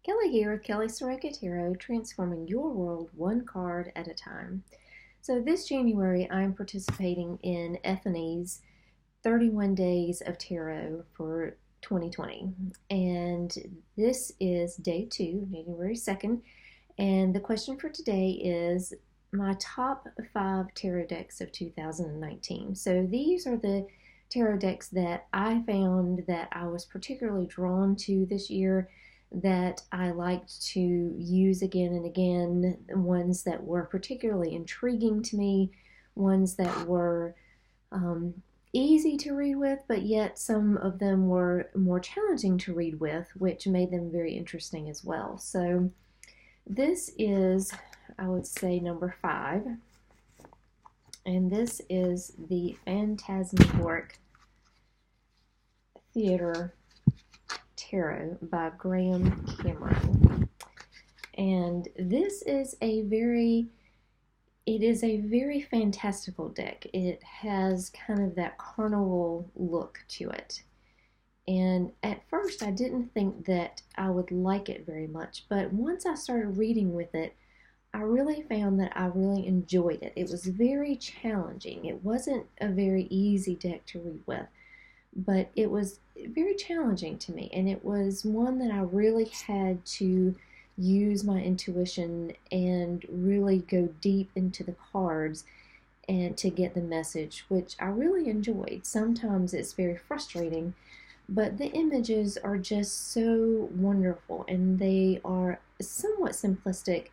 Kelly here with Kelly Soroka Tarot, transforming your world one card at a time. So this January, I'm participating in Ethony's 31 Days of Tarot for 2020. And this is day 2, January 2nd. And the question for today is my top 5 tarot decks of 2019. So these are the tarot decks that I found that I was particularly drawn to this year, that I liked to use again and again, ones that were particularly intriguing to me, ones that were easy to read with, but yet some of them were more challenging to read with, which made them very interesting as well. So this is, I would say, number 5, and this is the Phantasmagoric Theater Tarot by Graham Cameron. And this is a very fantastical deck. It has kind of that carnival look to it. And at first I didn't think that I would like it very much, but once I started reading with it, I really found that I really enjoyed it. It was very challenging. It wasn't a very easy deck to read with, but it was very challenging to me, and it was one that I really had to use my intuition and really go deep into the cards and to get the message, which I really enjoyed. Sometimes it's very frustrating, but the images are just so wonderful, and they are somewhat simplistic,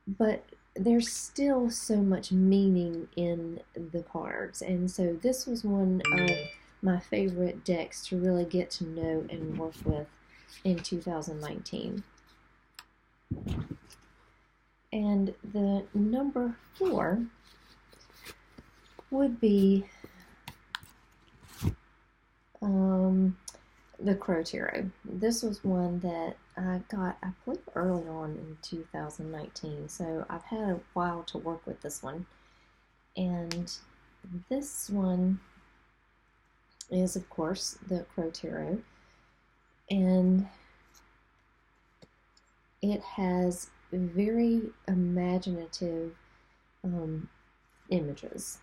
but there's still so much meaning in the cards. And so this was one of my favorite decks to really get to know and work with in 2019. And the number 4 would be the Crow Tarot. This was one that I got, I believe, early on in 2019, so I've had a while to work with this one. And this one is, of course, the Crow Tarot, and it has very imaginative images,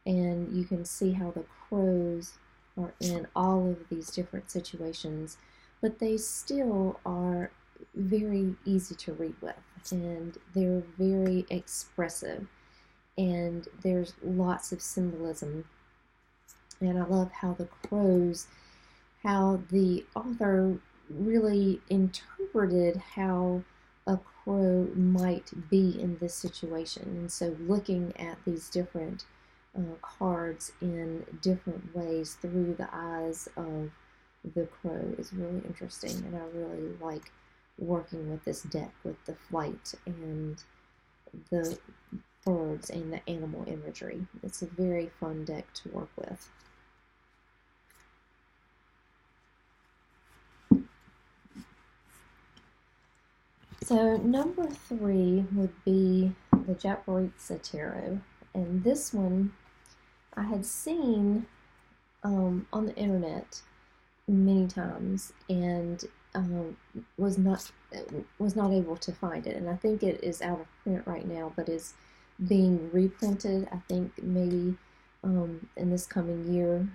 and you can see how the crows are in all of these different situations, but they still are very easy to read with, and they're very expressive, and there's lots of symbolism. And I love how the crows, how the author really interpreted how a crow might be in this situation. And so looking at these different cards in different ways through the eyes of the crow is really interesting. And I really like working with this deck, with the flight and the birds and the animal imagery. It's a very fun deck to work with. So number 3 would be the Japaridze Tarot, and this one I had seen on the internet many times, and was not able to find it. And I think it is out of print right now, but is being reprinted, I think maybe in this coming year.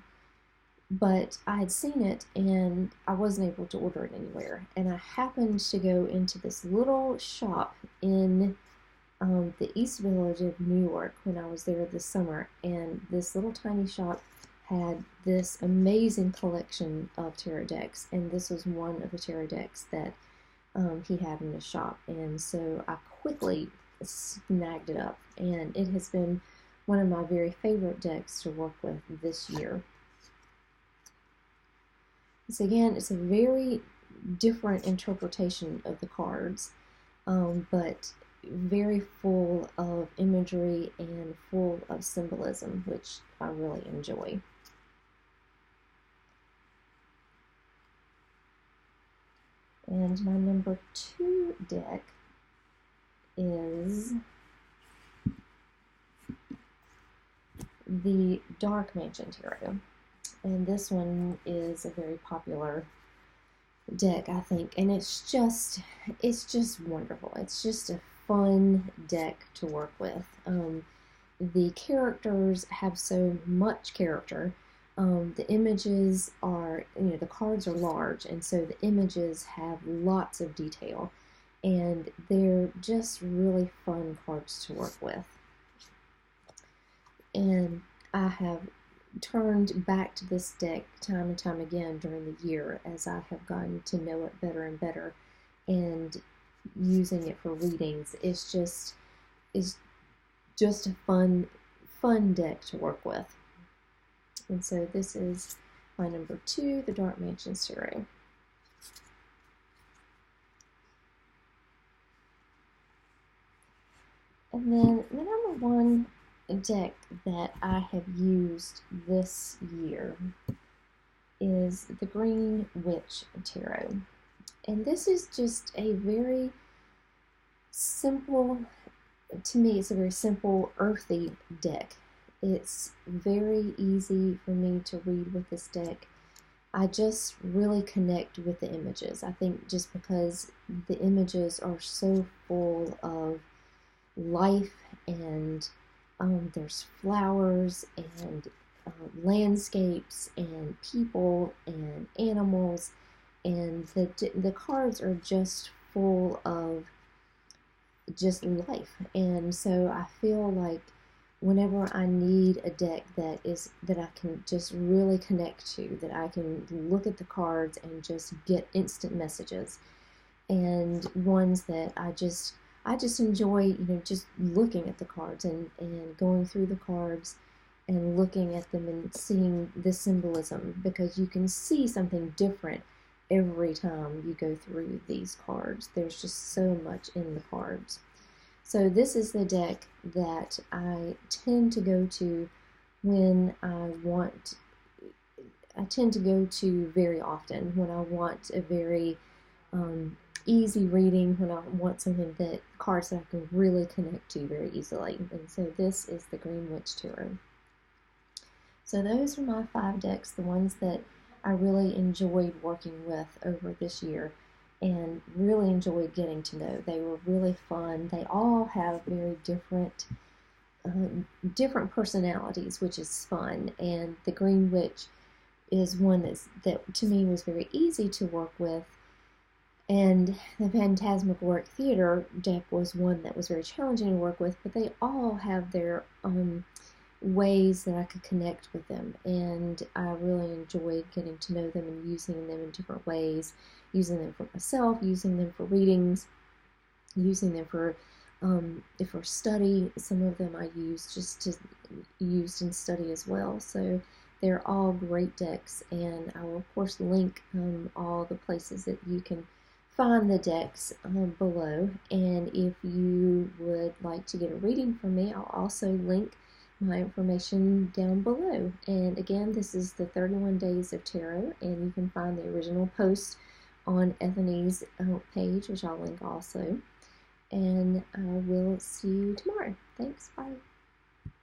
But I had seen it and I wasn't able to order it anywhere. And I happened to go into this little shop in the East Village of New York when I was there this summer. And this little tiny shop had this amazing collection of tarot decks. And this was one of the tarot decks that he had in the shop. And so I quickly snagged it up. And it has been one of my very favorite decks to work with this year. So again, it's a very different interpretation of the cards, but very full of imagery and full of symbolism, which I really enjoy. And my number 2 deck is the Dark Mansion Tarot. And this one is a very popular deck, I think, and it's just wonderful. It's just a fun deck to work with. The characters have so much character. The images are, the cards are large, and so the images have lots of detail, and they're just really fun cards to work with. And I have turned back to this deck time and time again during the year as I have gotten to know it better and better, and using it for readings. It's just a fun deck to work with. And so this is my number 2, the Dark Mansions Tarot. And then the number 1 deck that I have used this year is the Green Witch Tarot. And this is just a very simple, to me, it's a very simple, earthy deck. It's very easy for me to read with this deck. I just really connect with the images. I think just because the images are so full of life, and there's flowers and landscapes and people and animals, and the cards are just full of just life. And so I feel like whenever I need a deck that I can just really connect to, that I can look at the cards and just get instant messages, and ones that I just enjoy, just looking at the cards and going through the cards and looking at them and seeing the symbolism, because you can see something different every time you go through these cards. There's just so much in the cards. So this is the deck that I tend to go to when I tend to go to very often when I want a very easy reading, when I want something that cards that I can really connect to very easily. And so this is the Green Witch Tarot. So those are my 5 decks, the ones that I really enjoyed working with over this year and really enjoyed getting to know. They were really fun. They all have very different personalities, which is fun. And the Green Witch is one that to me was very easy to work with. And the Phantasmagoric Theater deck was one that was very challenging to work with, but they all have their ways that I could connect with them, and I really enjoyed getting to know them and using them in different ways, using them for myself, using them for readings, using them for study. Some of them I used in study as well. So they're all great decks, and I will of course link all the places that you can find the decks below. And if you would like to get a reading from me, I'll also link my information down below. And again, this is the 31 Days of Tarot, and you can find the original post on Ethony's page, which I'll link also. And I will see you tomorrow. Thanks, bye.